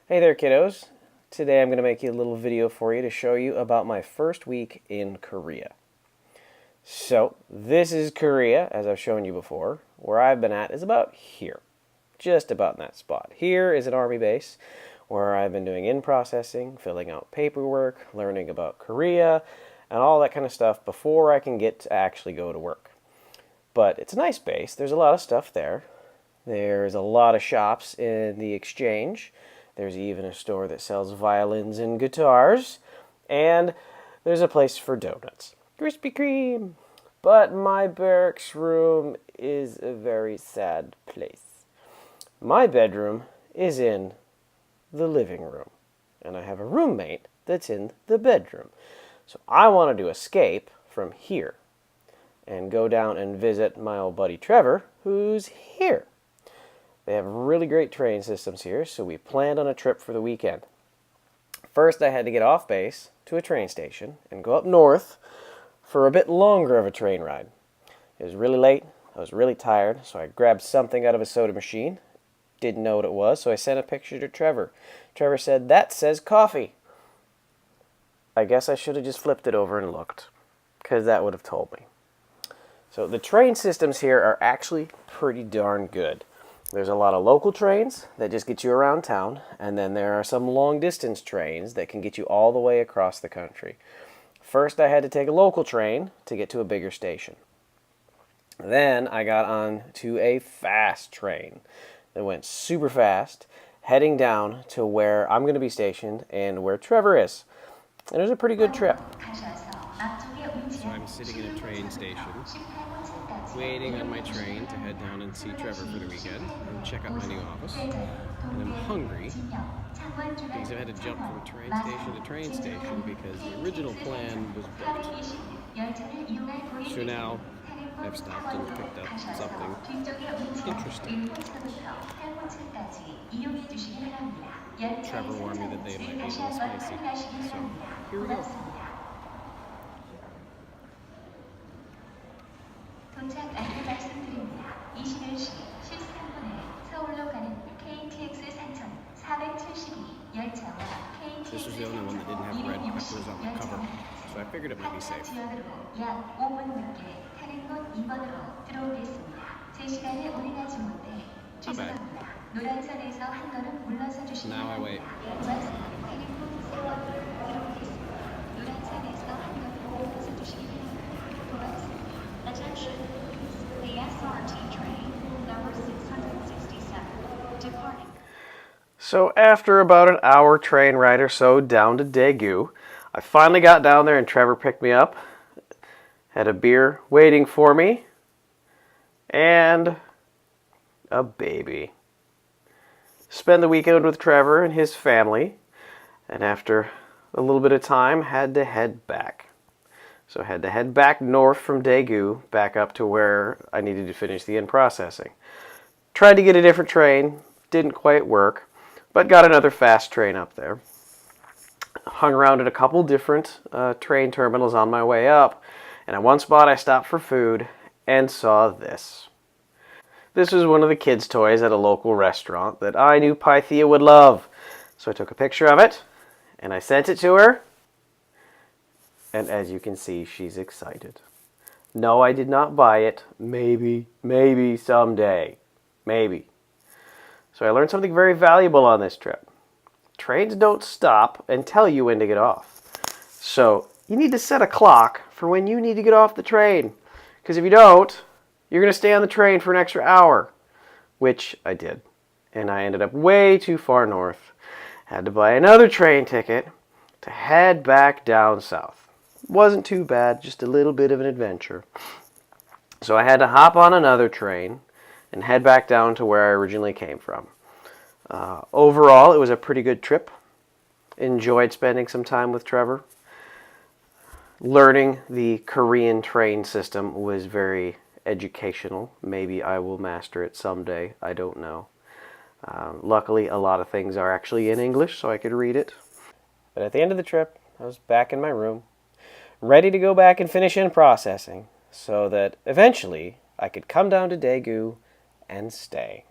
Hey there, kiddos. Today I'm going to make you a little video for you to show you about my first week in Korea. So, this is Korea, as I've shown you before. Where I've been at is about here. Just about in that spot. Here is an army base where I've been doing in-processing, filling out paperwork, learning about Korea, and all that kind of stuff before I can get to actually go to work. But it's a nice base. There's a lot of stuff there. There's a lot of shops in the exchange. There's even a store that sells violins and guitars. And there's a place for donuts. Krispy Kreme! But my barracks room is a very sad place. My bedroom is in the living room. And I have a roommate that's in the bedroom. So I wanted to escape from here and go down and visit my old buddy Trevor, who's here. They have really great train systems here, so we planned on a trip for the weekend. First, I had to get off base to a train station and go up north for a bit longer of a train ride. It was really late, I was really tired, so I grabbed something out of a soda machine. Didn't know what it was, so I sent a picture to Trevor. Trevor said, "That says coffee." I guess I should have just flipped it over and looked, because that would have told me. So the train systems here are actually pretty darn good. There's a lot of local trains that just get you around town, and then there are some long-distance trains that can get you all the way across the country. First, I had to take a local train to get to a bigger station. Then I got on to a fast train that went super fast, heading down to where I'm going to be stationed and where Trevor is. And it was a pretty good trip. So I'm sitting in a train station, waiting on my train to head down and see Trevor for the weekend and check out my new office. And I'm hungry because I had to jump from train station to train station because the original plan was booked. So now I've stopped and picked up something interesting. Trevor warned me that they might be a little spicy. So here we go. 도착 안내 말씀드립니다. 21시 13분에 서울로 가는 KTX 산천 472 열차와 KTX This was the only one that didn't have red peppers on the cover, so I figured it might be safe. 지역으로 약 5분 늦게 타는 곳 2번으로 들어오겠습니다. 제 시간에 올인하지 못해 죄송합니다. 노란선에서 한 걸음 물러서 주시기 Now I wait. 타는 곳 3번으로 들어오겠습니다. 노란선에서 한 걸음 물러서 주시기 바랍니다. Attention, the SRT train number 667 departing. So after about an hour train ride or so down to Daegu, I finally got down there and Trevor picked me up, had a beer waiting for me, and a baby. Spent the weekend with Trevor and his family, and after a little bit of time, had to head back. So I had to head back north from Daegu, back up to where I needed to finish the in-processing. Tried to get a different train, didn't quite work, but got another fast train up there. Hung around at a couple different train terminals on my way up, and at one spot I stopped for food and saw this. This was one of the kids' toys at a local restaurant that I knew Pythia would love. So I took a picture of it, and I sent it to her. And as you can see, she's excited. No, I did not buy it. Maybe someday. Maybe. So I learned something very valuable on this trip. Trains don't stop and tell you when to get off. So you need to set a clock for when you need to get off the train. Because if you don't, you're going to stay on the train for an extra hour. Which I did. And I ended up way too far north. Had to buy another train ticket to head back down south. Wasn't too bad, just a little bit of an adventure. So I had to hop on another train and head back down to where I originally came from. Overall, it was a pretty good trip. Enjoyed spending some time with Trevor. Learning the Korean train system was very educational. Maybe I will master it someday. I don't know. Luckily, a lot of things are actually in English, so I could read it. But at the end of the trip, I was back in my room, ready to go back and finish in processing, so that eventually I could come down to Daegu and stay.